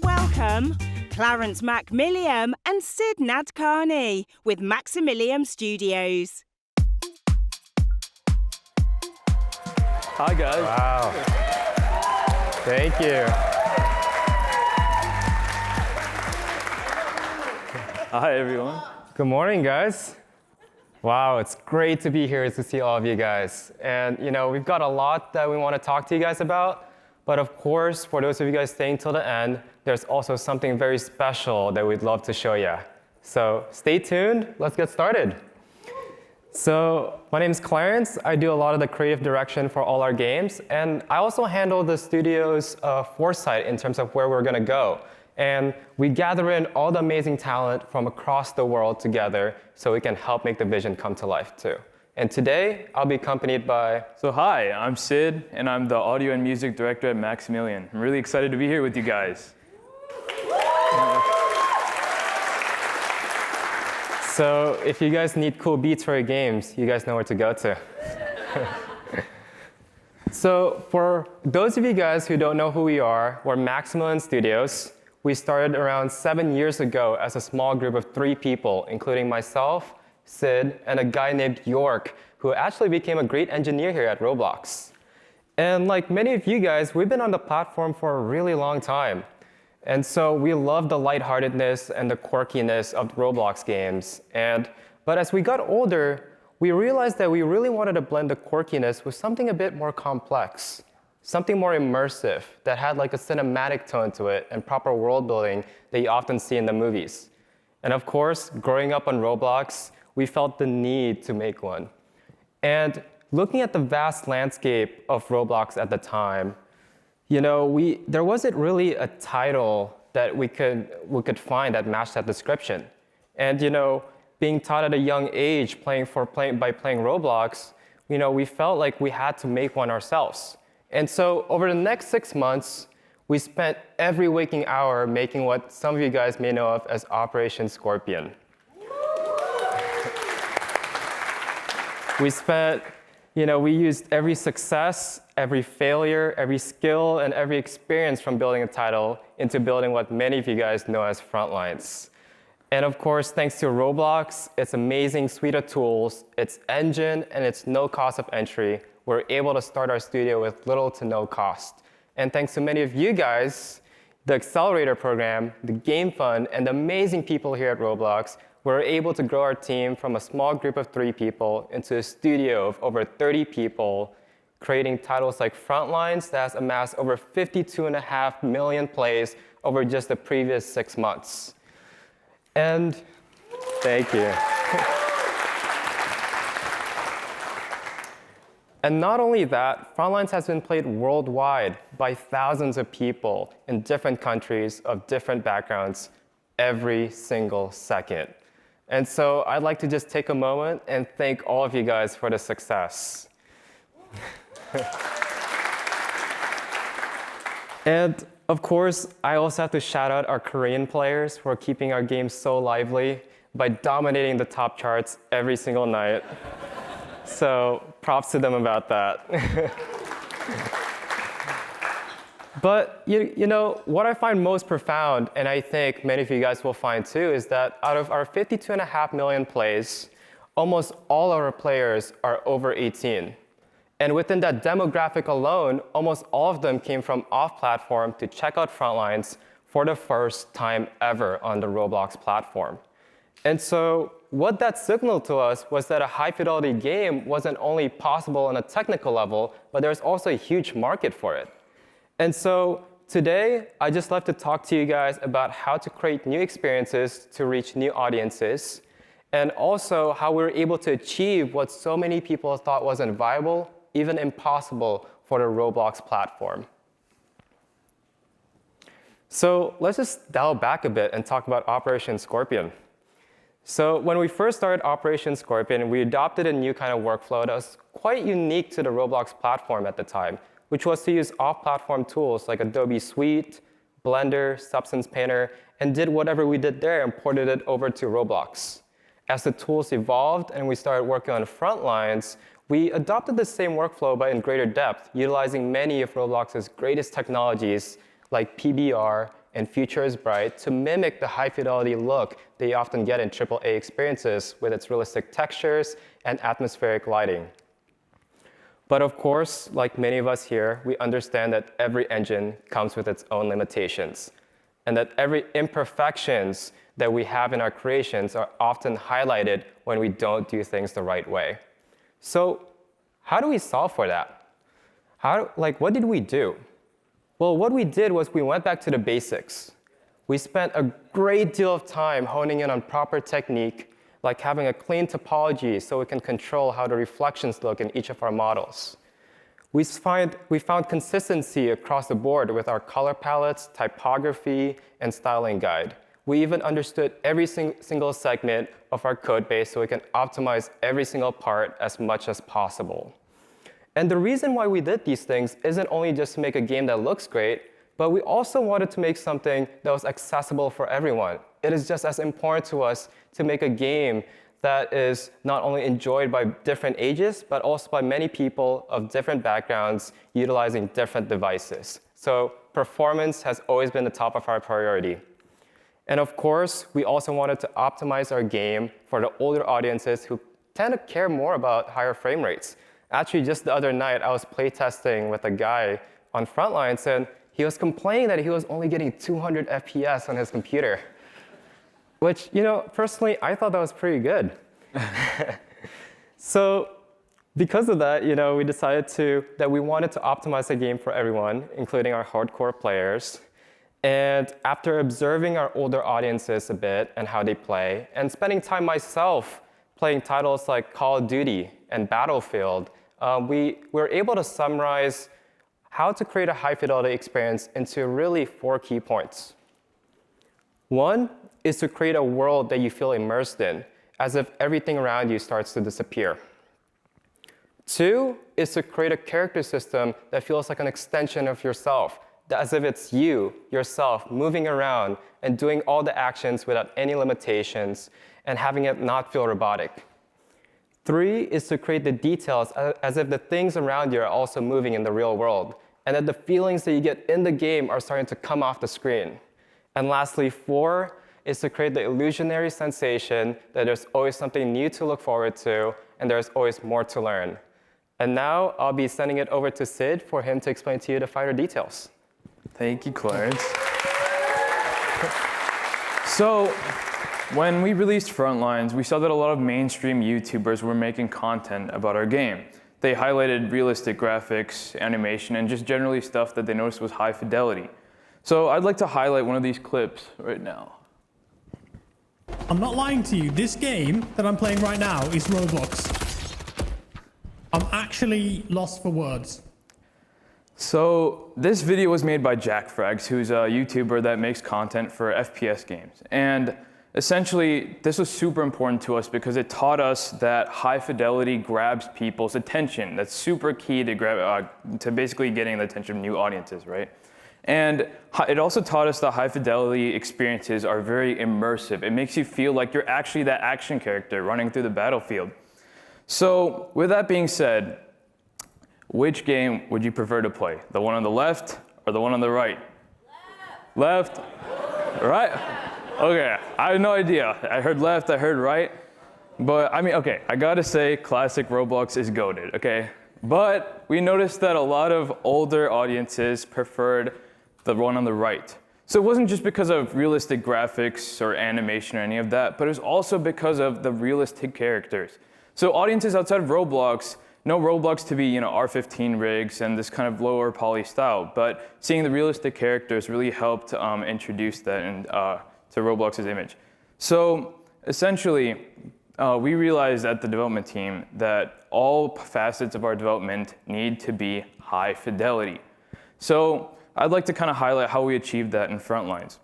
Let's welcome Clarence Maximillian and Siddharth Nadkarni with Maximillian Studios. Hi, guys. Wow. Thank you. Hi, everyone. Good morning, guys. Wow, it's great to be here to see all of you guys. And, we've got a lot that we want to talk to you guys about. But of course, for those of you guys staying till the end, there's also something very special that we'd love to show you. So stay tuned. Let's get started. So my name is Clarence. I do a lot of the creative direction for all our games. And I also handle the studio's foresight in terms of where we're going to go. And we gather in all the amazing talent from across the world together so we can help make the vision come to life too. And today, I'll be accompanied by... So hi, I'm Sid, and I'm the audio and music director at Maximillian. I'm really excited to be here with you guys. So if you guys need cool beats for your games, you guys know where to go to. So for those of you guys who don't know who we are, we're Maximillian Studios. We started around 7 years ago as a small group of 3 people, including myself, Sid, and a guy named York, who actually became a great engineer here at Roblox. And like many of you guys, we've been on the platform for a really long time. And so we love the lightheartedness and the quirkiness of Roblox games. But as we got older, we realized that we really wanted to blend the quirkiness with something a bit more complex, something more immersive that had like a cinematic tone to it and proper world building that you often see in the movies. And of course, growing up on Roblox, we felt the need to make one. And looking at the vast landscape of Roblox at the time, there wasn't really a title that we could find that matched that description. And being taught at a young age by playing Roblox, we felt like we had to make one ourselves. And so over the next 6 months, we spent every waking hour making what some of you guys may know of as Operation Scorpion. We used every success, every failure, every skill, and every experience from building a title into building what many of you guys know as Frontlines. And of course, thanks to Roblox, its amazing suite of tools, its engine, and its no cost of entry, we're able to start our studio with little to no cost. And thanks to many of you guys, the Accelerator program, the Game Fund, and the amazing people here at Roblox, we're able to grow our team from a small group of 3 people into a studio of over 30 people, creating titles like Frontlines that has amassed over 52.5 million plays over just the previous 6 months. And thank you. And not only that, Frontlines has been played worldwide by thousands of people in different countries of different backgrounds every single second. And so I'd like to just take a moment and thank all of you guys for the success. And of course, I also have to shout out our Korean players for keeping our game so lively by dominating the top charts every single night. So props to them about that. But what I find most profound, and I think many of you guys will find too, is that out of our 52.5 million plays, almost all our players are over 18. And within that demographic alone, almost all of them came from off-platform to check out Frontlines for the first time ever on the Roblox platform. And so what that signaled to us was that a high-fidelity game wasn't only possible on a technical level, but there's also a huge market for it. And so today, I just love to talk to you guys about how to create new experiences to reach new audiences, and also how we're able to achieve what so many people thought wasn't viable, even impossible for the Roblox platform. So let's just dial back a bit and talk about Operation Scorpion. So when we first started Operation Scorpion, we adopted a new kind of workflow that was quite unique to the Roblox platform at the time, which was to use off-platform tools like Adobe Suite, Blender, Substance Painter, and did whatever we did there and ported it over to Roblox. As the tools evolved and we started working on Frontlines, we adopted the same workflow but in greater depth, utilizing many of Roblox's greatest technologies like PBR, and future is bright to mimic the high fidelity look that you often get in AAA experiences with its realistic textures and atmospheric lighting. But of course, like many of us here, we understand that every engine comes with its own limitations, and that every imperfections that we have in our creations are often highlighted when we don't do things the right way. So how do we solve for that? What did we do? Well, what we did was we went back to the basics. We spent a great deal of time honing in on proper technique, like having a clean topology so we can control how the reflections look in each of our models. We found consistency across the board with our color palettes, typography, and styling guide. We even understood every single segment of our code base so we can optimize every single part as much as possible. And the reason why we did these things isn't only just to make a game that looks great, but we also wanted to make something that was accessible for everyone. It is just as important to us to make a game that is not only enjoyed by different ages, but also by many people of different backgrounds utilizing different devices. So performance has always been the top of our priority. And of course, we also wanted to optimize our game for the older audiences who tend to care more about higher frame rates. Actually, just the other night, I was playtesting with a guy on Frontlines, and he was complaining that he was only getting 200 FPS on his computer, which, personally, I thought that was pretty good. So because of that, we decided that we wanted to optimize the game for everyone, including our hardcore players. And after observing our older audiences a bit and how they play, and spending time myself playing titles like Call of Duty and Battlefield, we were able to summarize how to create a high-fidelity experience into really 4 key points. One is to create a world that you feel immersed in, as if everything around you starts to disappear. 2 is to create a character system that feels like an extension of yourself, as if it's you, yourself, moving around and doing all the actions without any limitations and having it not feel robotic. 3 is to create the details as if the things around you are also moving in the real world, and that the feelings that you get in the game are starting to come off the screen. And lastly, 4 is to create the illusionary sensation that there's always something new to look forward to, and there's always more to learn. And now I'll be sending it over to Sid for him to explain to you the finer details. Thank you, Clarence. So, when we released Frontlines, we saw that a lot of mainstream YouTubers were making content about our game. They highlighted realistic graphics, animation, and just generally stuff that they noticed was high fidelity. So I'd like to highlight one of these clips right now. I'm not lying to you, this game that I'm playing right now is Roblox. I'm actually lost for words. So this video was made by Jack Frags, who's a YouTuber that makes content for FPS games. And essentially, this was super important to us because it taught us that high fidelity grabs people's attention. That's super key to basically getting the attention of new audiences, right? And it also taught us that high fidelity experiences are very immersive. It makes you feel like you're actually that action character running through the battlefield. So with that being said, which game would you prefer to play? The one on the left or the one on the right? Left? Right? Okay, I have no idea. I heard left, I heard right. But I mean, okay, I gotta say classic Roblox is goated, okay? But we noticed that a lot of older audiences preferred the one on the right. So it wasn't just because of realistic graphics or animation or any of that, but it was also because of the realistic characters. So audiences outside of Roblox know Roblox to be, R15 rigs and this kind of lower poly style, but seeing the realistic characters really helped introduce that to Roblox's image. So essentially, we realized at the development team that all facets of our development need to be high fidelity. So I'd like to kind of highlight how we achieved that in Frontlines.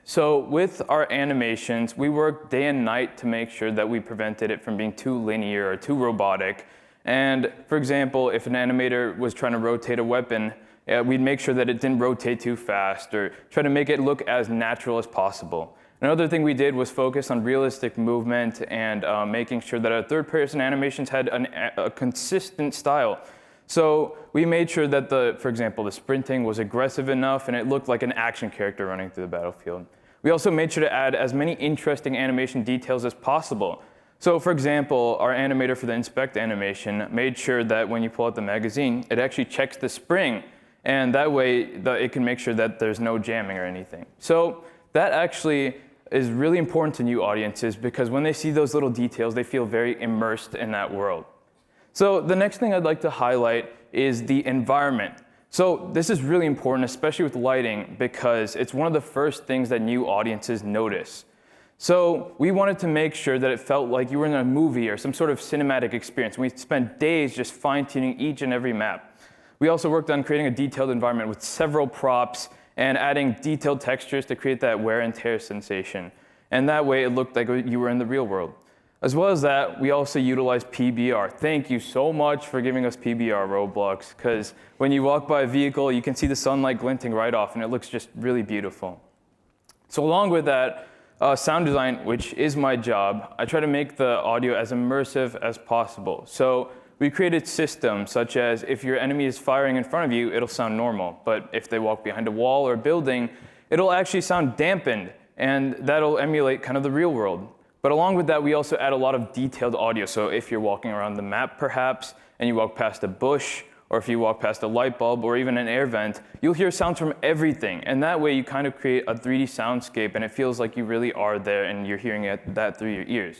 So with our animations, we worked day and night to make sure that we prevented it from being too linear or too robotic. And for example, if an animator was trying to rotate a weapon, we'd make sure that it didn't rotate too fast or try to make it look as natural as possible. Another thing we did was focus on realistic movement and making sure that our third-person animations had a consistent style. So we made sure that for example, the sprinting was aggressive enough and it looked like an action character running through the battlefield. We also made sure to add as many interesting animation details as possible. So for example, our animator for the inspect animation made sure that when you pull out the magazine, it actually checks the spring. And that way, it can make sure that there's no jamming or anything. So that actually is really important to new audiences because when they see those little details, they feel very immersed in that world. So the next thing I'd like to highlight is the environment. So this is really important, especially with lighting, because it's one of the first things that new audiences notice. So we wanted to make sure that it felt like you were in a movie or some sort of cinematic experience. We spent days just fine-tuning each and every map. We also worked on creating a detailed environment with several props and adding detailed textures to create that wear and tear sensation. And that way it looked like you were in the real world. As well as that, we also utilized PBR. Thank you so much for giving us PBR, Roblox, because when you walk by a vehicle, you can see the sunlight glinting right off, and it looks just really beautiful. So along with that, sound design, which is my job, I try to make the audio as immersive as possible. So we created systems such as if your enemy is firing in front of you, it'll sound normal. But if they walk behind a wall or a building, it'll actually sound dampened, and that'll emulate kind of the real world. But along with that, we also add a lot of detailed audio. So if you're walking around the map, perhaps, and you walk past a bush, or if you walk past a light bulb, or even an air vent, you'll hear sounds from everything. And that way, you kind of create a 3D soundscape, and it feels like you really are there, and you're hearing that through your ears.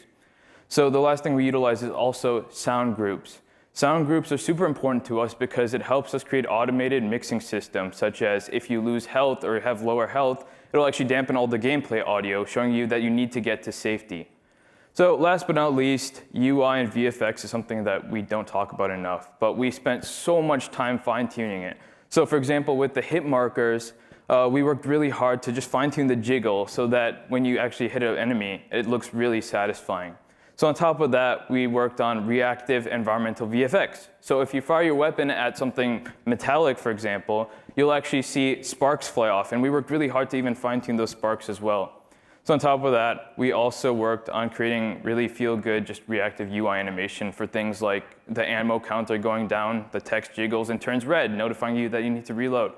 So the last thing we utilize is also sound groups. Sound groups are super important to us because it helps us create automated mixing systems, such as if you lose health or have lower health, it'll actually dampen all the gameplay audio, showing you that you need to get to safety. So last but not least, UI and VFX is something that we don't talk about enough, but we spent so much time fine-tuning it. So for example, with the hit markers, we worked really hard to just fine-tune the jiggle so that when you actually hit an enemy, it looks really satisfying. So on top of that, we worked on reactive environmental VFX. So if you fire your weapon at something metallic, for example, you'll actually see sparks fly off, and we worked really hard to even fine-tune those sparks as well. So on top of that, we also worked on creating really feel-good, just reactive UI animation for things like the ammo counter going down, the text jiggles and turns red, notifying you that you need to reload.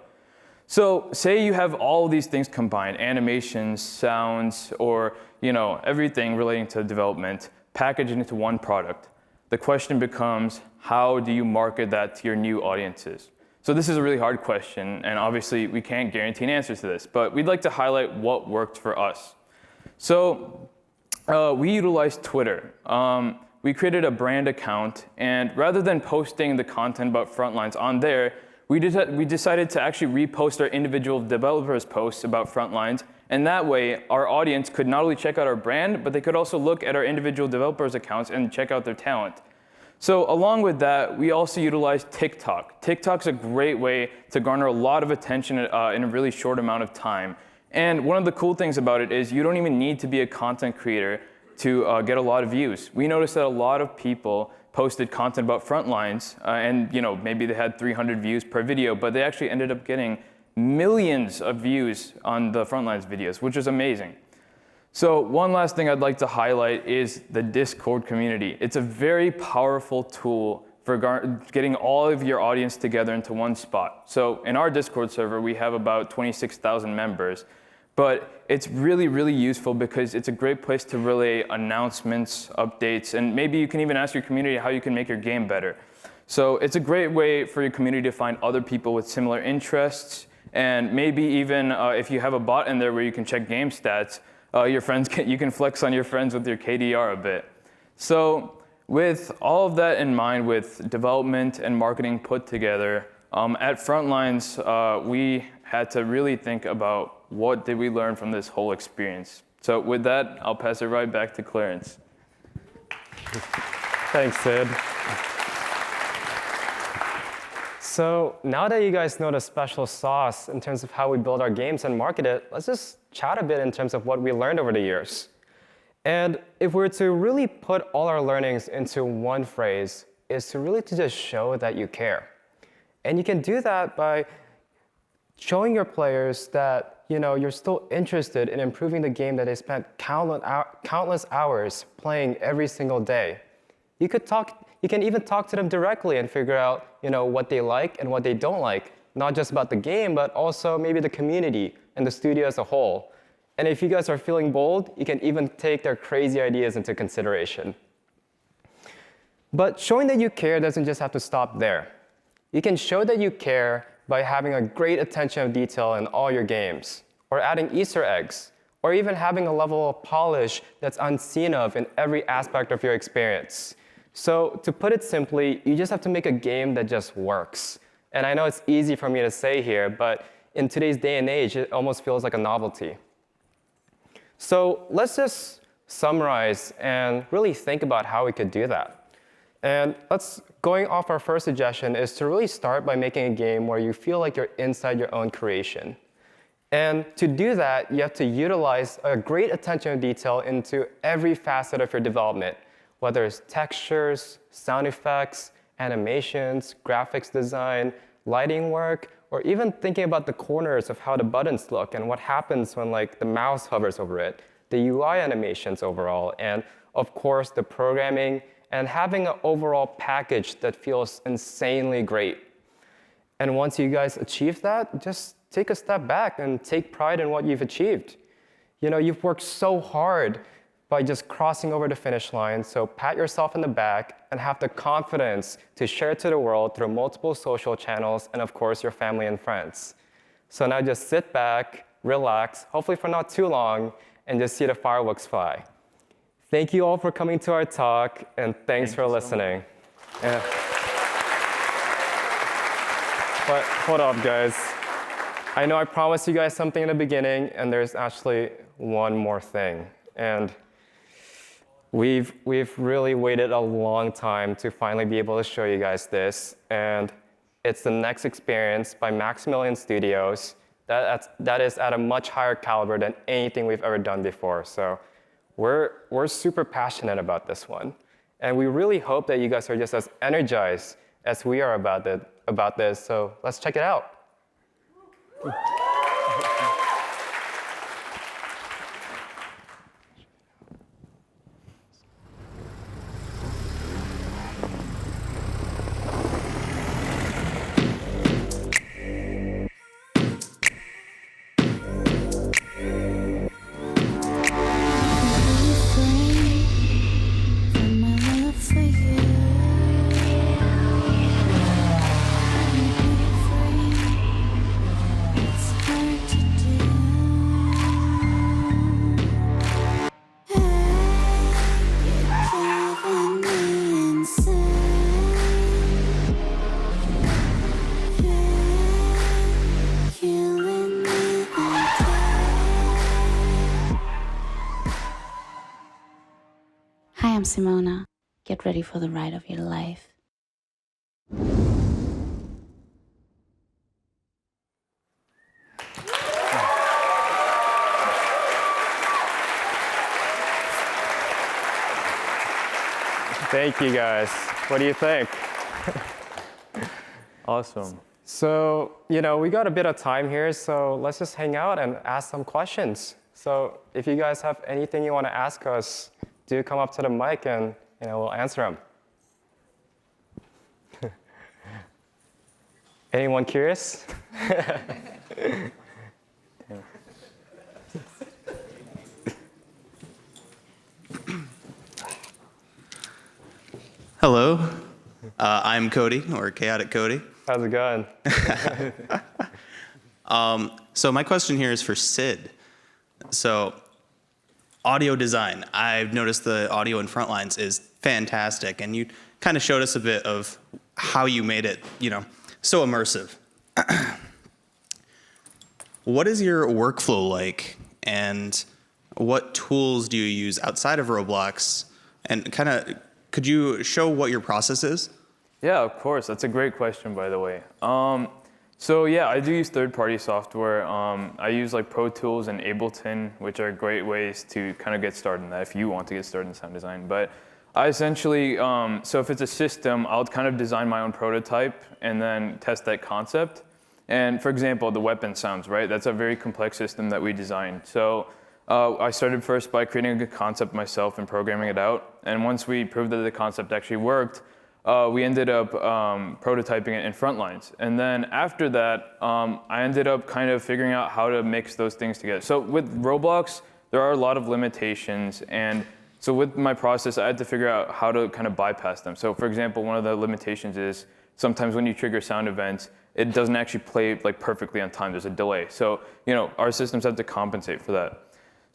So say you have all of these things combined, animations, sounds, or everything relating to development, packaged into one product. The question becomes, how do you market that to your new audiences? So this is a really hard question, and obviously we can't guarantee an answer to this, but we'd like to highlight what worked for us. So we utilized Twitter. We created a brand account, and rather than posting the content about Frontlines on there, we decided to actually repost our individual developers' posts about Frontlines, and that way our audience could not only check out our brand, but they could also look at our individual developers' accounts and check out their talent. So along with that, we also utilized TikTok. TikTok's a great way to garner a lot of attention in a really short amount of time. And one of the cool things about it is you don't even need to be a content creator to get a lot of views. We noticed that a lot of people posted content about Frontlines, and maybe they had 300 views per video, but they actually ended up getting millions of views on the Frontlines videos, which is amazing. So one last thing I'd like to highlight is the Discord community. It's a very powerful tool for getting all of your audience together into one spot. So in our Discord server, we have about 26,000 members. But it's really, really useful because it's a great place to relay announcements, updates, and maybe you can even ask your community how you can make your game better. So it's a great way for your community to find other people with similar interests, and maybe even if you have a bot in there where you can check game stats, you can flex on your friends with your KDR a bit. So with all of that in mind, with development and marketing put together, at Frontlines, we had to really think about what did we learn from this whole experience. So with that, I'll pass it right back to Clarence. Thanks, Sid. So now that you guys know the special sauce in terms of how we build our games and market it, let's just chat a bit in terms of what we learned over the years. And if we were to really put all our learnings into one phrase, is to really to just show that you care. And you can do that by showing your players that you're still interested in improving the game that they spent countless hours playing every single day. You can even talk to them directly and figure out, what they like and what they don't like, not just about the game, but also maybe the community and the studio as a whole. And if you guys are feeling bold, you can even take their crazy ideas into consideration. But showing that you care doesn't just have to stop there. You can show that you care by having a great attention to detail in all your games, or adding Easter eggs, or even having a level of polish that's unseen of in every aspect of your experience. So to put it simply, you just have to make a game that just works. And I know it's easy for me to say here, but in today's day and age, it almost feels like a novelty. So let's just summarize and really think about how we could do that. And going off our first suggestion is to really start by making a game where you feel like you're inside your own creation. And to do that, you have to utilize a great attention to detail into every facet of your development, whether it's textures, sound effects, animations, graphics design, lighting work, or even thinking about the corners of how the buttons look and what happens when the mouse hovers over it, the UI animations overall, and of course the programming, and having an overall package that feels insanely great. And once you guys achieve that, just take a step back and take pride in what you've achieved. You've worked so hard by just crossing over the finish line, so pat yourself in the back and have the confidence to share it to the world through multiple social channels and of course your family and friends. So now just sit back, relax, hopefully for not too long, and just see the fireworks fly. Thank you all for coming to our talk, and thanks for listening. Yeah. But hold up, guys. I know I promised you guys something in the beginning, and there's actually one more thing. And we've really waited a long time to finally be able to show you guys this, and it's the next experience by Maximillian Studios that is at a much higher caliber than anything we've ever done before. So we're super passionate about this one. And we really hope that you guys are just as energized as we are about this. So let's check it out. Hi, I'm Simona. Get ready for the ride of your life. Thank you, guys. What do you think? Awesome. So, we got a bit of time here, so let's just hang out and ask some questions. So if you guys have anything you want to ask us, do come up to the mic and we'll answer them. Anyone curious? Hello, I'm Cody, or Chaotic Cody. How's it going? So my question here is for Sid. So audio design, I've noticed the audio in Frontlines is fantastic, and you kind of showed us a bit of how you made it, so immersive. What is your workflow like, and what tools do you use outside of Roblox, and could you show what your process is? Yeah, of course. That's a great question, by the way. So yeah, I do use third-party software. I use like Pro Tools and Ableton, which are great ways to kind of get started in that if you want to get started in sound design. But I essentially, so if it's a system, I'll kind of design my own prototype and then test that concept. And for example, the weapon sounds, right? That's a very complex system that we designed. So I started first by creating a good concept myself and programming it out. And once we proved that the concept actually worked, we ended up prototyping it in Frontlines. And then after that, I ended up kind of figuring out how to mix those things together. So with Roblox, there are a lot of limitations. And so with my process, I had to figure out how to kind of bypass them. So for example, one of the limitations is sometimes when you trigger sound events, it doesn't actually play like perfectly on time. There's a delay. So, our systems have to compensate for that.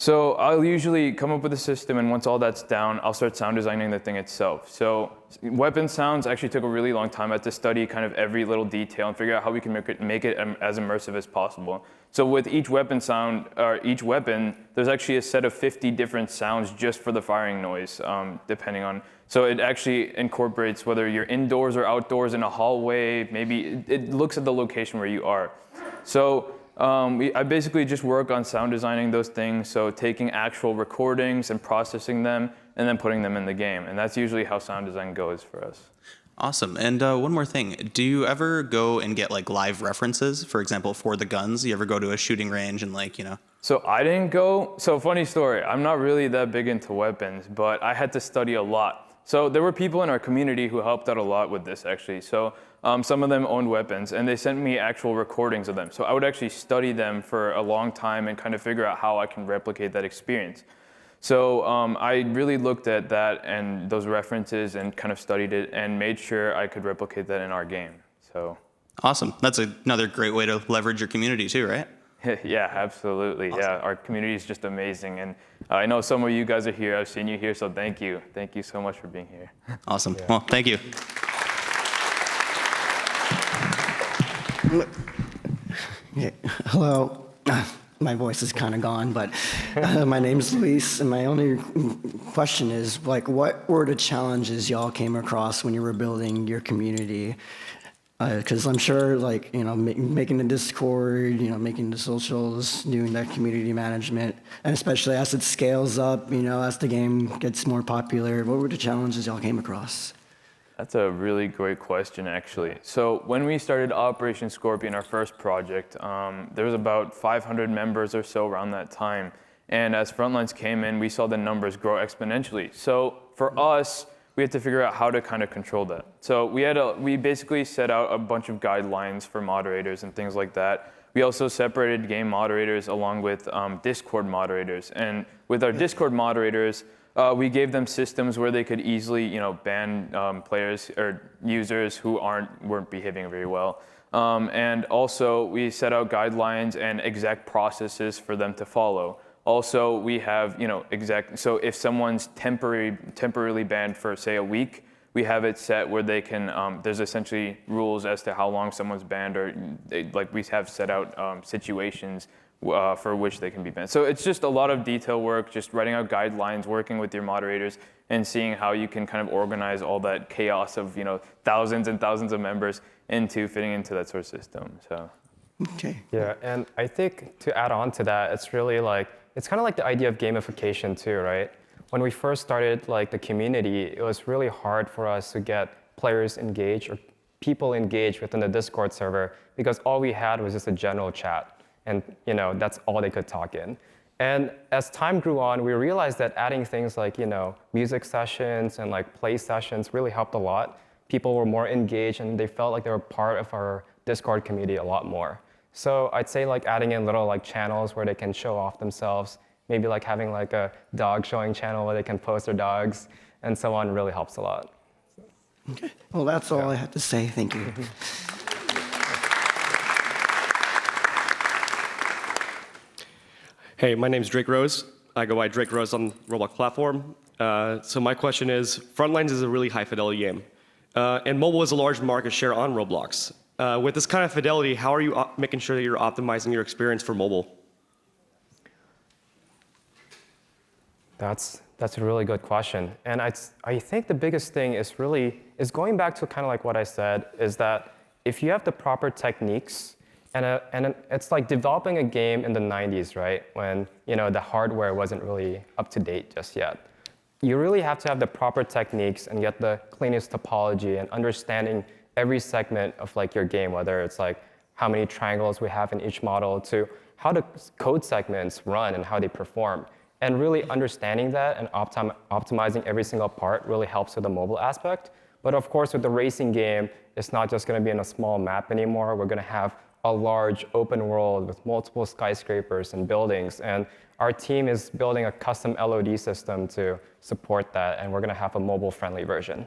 So I'll usually come up with a system, and once all that's down, I'll start sound designing the thing itself. So weapon sounds actually took a really long time. I had to study kind of every little detail and figure out how we can make it as immersive as possible. So with each weapon sound, or each weapon, there's actually a set of 50 different sounds just for the firing noise, depending on. So it actually incorporates whether you're indoors or outdoors in a hallway. Maybe it looks at the location where you are. So I basically just work on sound designing those things, so taking actual recordings and processing them, and then putting them in the game. And that's usually how sound design goes for us. Awesome. And one more thing. Do you ever go and get like live references, for example, for the guns? You ever go to a shooting range and So I didn't go. So funny story. I'm not really that big into weapons, but I had to study a lot. So there were people in our community who helped out a lot with this, actually. So some of them owned weapons, and they sent me actual recordings of them. So I would actually study them for a long time and kind of figure out how I can replicate that experience. So I really looked at that and those references and kind of studied it and made sure I could replicate that in our game. So Awesome. That's another great way to leverage your community too, right? Yeah, absolutely. Awesome. Yeah, our community is just amazing. And I know some of you guys are here. I've seen you here, so thank you. Thank you so much for being here. Awesome. Yeah. Well, thank you. Yeah. Hello. My voice is kind of gone, but my name's Luis, and my only question is, what were the challenges y'all came across when you were building your community? Because I'm sure, making the Discord, making the socials, doing that community management, and especially as it scales up, as the game gets more popular, what were the challenges y'all came across? That's a really great question, actually. So when we started Operation Scorpion, our first project, there was about 500 members or so around that time. And as Frontlines came in, we saw the numbers grow exponentially. So for us, we had to figure out how to kind of control that. So we basically set out a bunch of guidelines for moderators and things like that. We also separated game moderators along with Discord moderators. And with our Discord moderators, we gave them systems where they could easily, ban players or users who weren't behaving very well. And also, we set out guidelines and exact processes for them to follow. Also, we have, so if someone's temporarily banned for, say, a week, we have it set where they can, there's essentially rules as to how long someone's banned, or we have set out situations for which they can be banned. So it's just a lot of detail work, just writing out guidelines, working with your moderators, and seeing how you can kind of organize all that chaos of, thousands and thousands of members fitting into that sort of system. So. Okay. Yeah, and I think to add on to that, it's really it's kind of like the idea of gamification too, right? When we first started the community, it was really hard for us to get players engaged or people engaged within the Discord server because all we had was just a general chat, and that's all they could talk in. And as time grew on, we realized that adding things like music sessions and play sessions really helped a lot. People were more engaged and they felt like they were part of our Discord community a lot more. So I'd say adding in little channels where they can show off themselves, maybe having a dog showing channel where they can post their dogs and so on really helps a lot. Okay. Well, that's all I have to say. Thank you. Hey, my name's Drake Rose. I go by Drake Rose on Roblox platform. So my question is, Frontlines is a really high fidelity game. And mobile is a large market share on Roblox. With this kind of fidelity, how are you making sure that you're optimizing your experience for mobile? That's a really good question. And I think the biggest thing is going back to kind of what I said, is that if you have the proper techniques, and it's like developing a game in the 90s, right? When the hardware wasn't really up to date just yet. You really have to have the proper techniques and get the cleanest topology and understanding every segment of your game, whether it's how many triangles we have in each model to how the code segments run and how they perform. And really understanding that and optimizing every single part really helps with the mobile aspect. But of course, with the racing game, it's not just going to be in a small map anymore. We're going to have a large open world with multiple skyscrapers and buildings. And our team is building a custom LOD system to support that, and we're going to have a mobile-friendly version.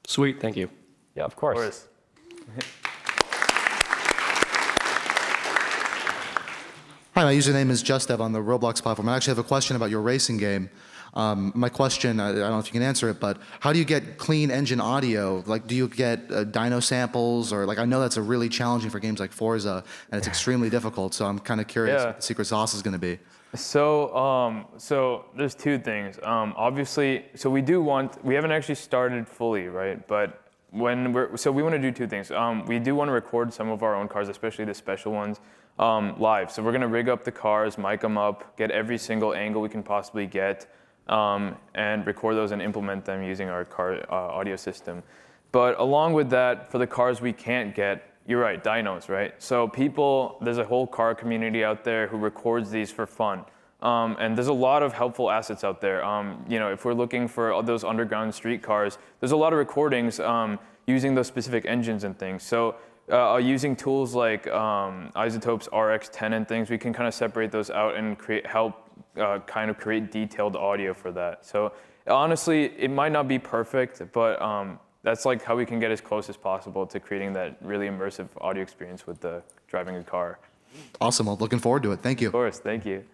Sweet, thank you. Yeah, of course. Hi, my username is JustDev on the Roblox platform. I actually have a question about your racing game. My question, I don't know if you can answer it, but how do you get clean engine audio? Like, do you get dyno samples? Or like, I know that's a really challenging for games like Forza, and it's extremely difficult, so I'm kind of curious what the secret sauce is going to be. So there's two things. Obviously, so we haven't actually started fully, right? But we want to do two things. We do want to record some of our own cars, especially the special ones, live. So we're going to rig up the cars, mic them up, get every single angle we can possibly get, and record those and implement them using our car audio system. But along with that, for the cars we can't get, you're right, dynos, right? So there's a whole car community out there who records these for fun. And there's a lot of helpful assets out there. If we're looking for those underground street cars, there's a lot of recordings using those specific engines and things. So using tools like Isotope's RX10 and things, we can kind of separate those out and help create detailed audio for that. So honestly, it might not be perfect, but that's like how we can get as close as possible to creating that really immersive audio experience with driving a car. Awesome. Well, looking forward to it. Thank you. Of course. Thank you.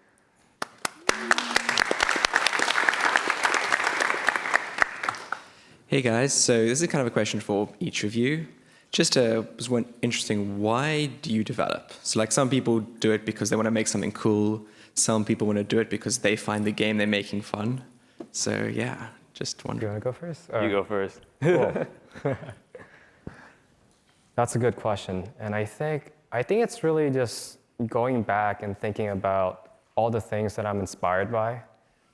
Hey guys, so this is kind of a question for each of you. Just was one interesting, why do you develop? So like some people do it because they want to make something cool. Some people want to do it because they find the game they're making fun. So yeah, just wondering. You want to go first? You go first. Cool. That's a good question. And I think it's really just going back and thinking about all the things that I'm inspired by.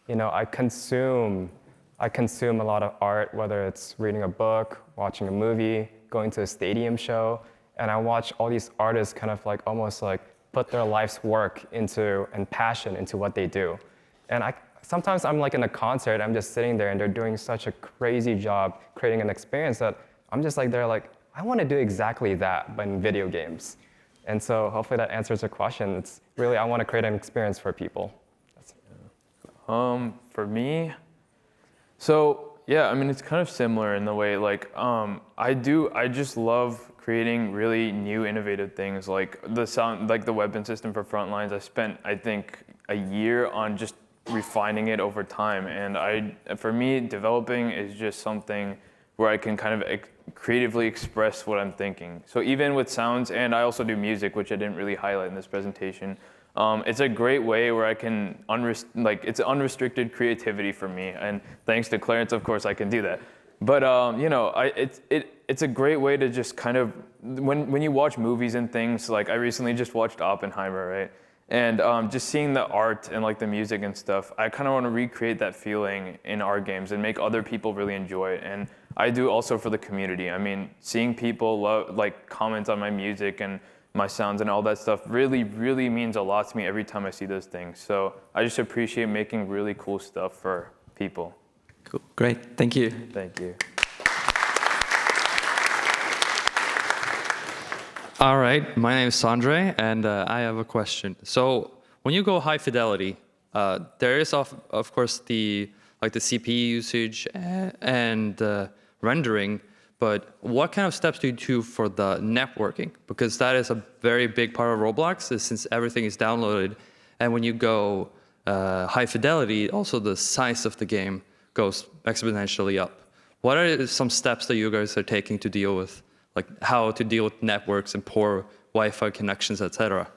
I consume a lot of art, whether it's reading a book, watching a movie, going to a stadium show, and I watch all these artists kind of like almost like put their life's work and passion into what they do. And sometimes I'm like in a concert, I'm just sitting there and they're doing such a crazy job creating an experience that I'm just like, they're like, I want to do exactly that, but in video games. And so hopefully that answers your question. It's really, I want to create an experience for people. For me, so yeah, I mean, it's kind of similar in the way, like, I just love creating really new, innovative things, like the weapon system for Frontlines. I spent, I think, a year on just refining it over time, and for me, developing is just something where I can kind of creatively express what I'm thinking. So even with sounds, and I also do music, which I didn't really highlight in this presentation. It's a great way where I can, it's unrestricted creativity for me, and thanks to Clarence, of course, I can do that. But it's a great way to just kind of, when you watch movies and things, like I recently just watched Oppenheimer, right? And just seeing the art and like the music and stuff, I kind of want to recreate that feeling in our games and make other people really enjoy it. And I do also for the community. I mean, seeing people comment on my music and my sounds and all that stuff really, really means a lot to me every time I see those things. So I just appreciate making really cool stuff for people. Cool. Great. Thank you. Thank you. All right. My name is Sandre, and I have a question. So when you go high fidelity, there is of course the CPU usage and rendering. But what kind of steps do you do for the networking? Because that is a very big part of Roblox, since everything is downloaded. And when you go high fidelity, also the size of the game goes exponentially up. What are some steps that you guys are taking to deal with, like how to deal with networks and poor Wi-Fi connections, etc.?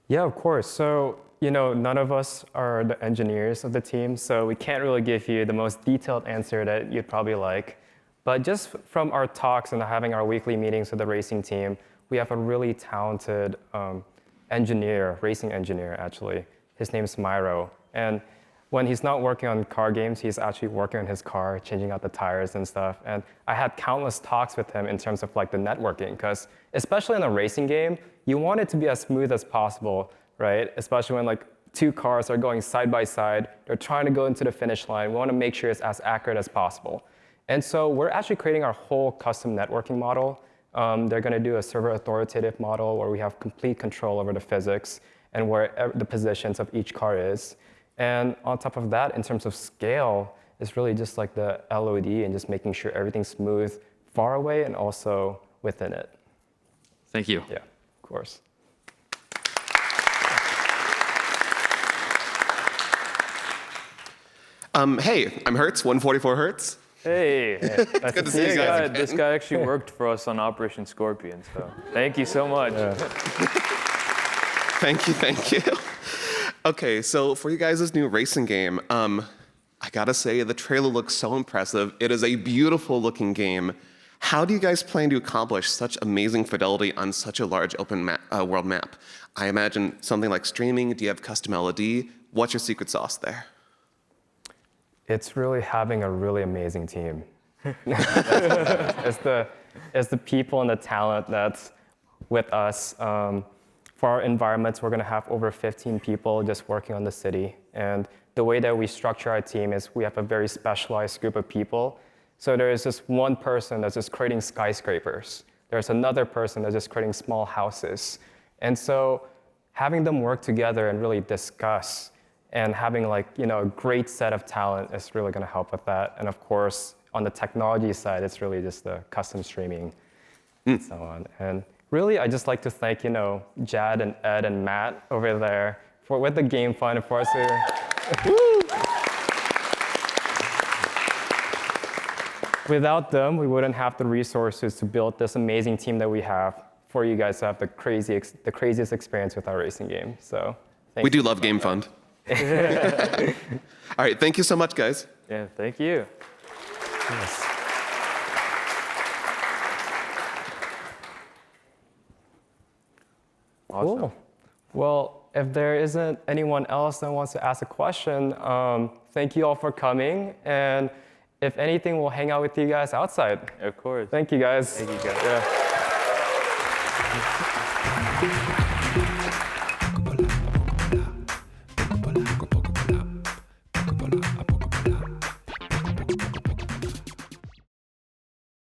Yeah, of course. So, none of us are the engineers of the team, so we can't really give you the most detailed answer that you'd probably like. But just from our talks and having our weekly meetings with the racing team, we have a really talented racing engineer, actually. His name is Myro. And when he's not working on car games, he's actually working on his car, changing out the tires and stuff. And I had countless talks with him in terms of like the networking, because especially in a racing game, you want it to be as smooth as possible, right? Especially when like two cars are going side by side, they're trying to go into the finish line. We want to make sure it's as accurate as possible. And so we're actually creating our whole custom networking model. They're going to do a server authoritative model where we have complete control over the physics and where the positions of each car is. And on top of that, in terms of scale, it's really just like the LOD and just making sure everything's smooth far away and also within it. Thank you. Yeah, of course. Hey, I'm Hertz, 144 Hertz. Hey, It's good to see you guys. this guy actually worked for us on Operation Scorpion, so thank you so much. Thank you. Okay, so for you guys' new racing game, I gotta say the trailer looks so impressive. It is a beautiful looking game. How do you guys plan to accomplish such amazing fidelity on such a large open world map? I imagine something like streaming. Do you have custom LOD? What's your secret sauce there? It's really having a really amazing team. It's the people and the talent that's with us. For our environments, we're going to have over 15 people just working on the city. And the way that we structure our team is we have a very specialized group of people. So there is just one person that's just creating skyscrapers. There's another person that's just creating small houses. And so having them work together and really discuss and having like, a great set of talent is really going to help with that. And of course, on the technology side, it's really just the custom streaming and so on. And really, I just like to thank, Jad and Ed and Matt over there with the Game Fund, of course. Without them, we wouldn't have the resources to build this amazing team that we have for you guys to have the craziest experience with our racing game. So We do love Game Fund. All right, thank you so much, guys. Yeah, thank you. Yes. Awesome. Cool. Well, if there isn't anyone else that wants to ask a question, thank you all for coming. And if anything, we'll hang out with you guys outside. Of course. Thank you, guys. Thank you, guys. Yeah.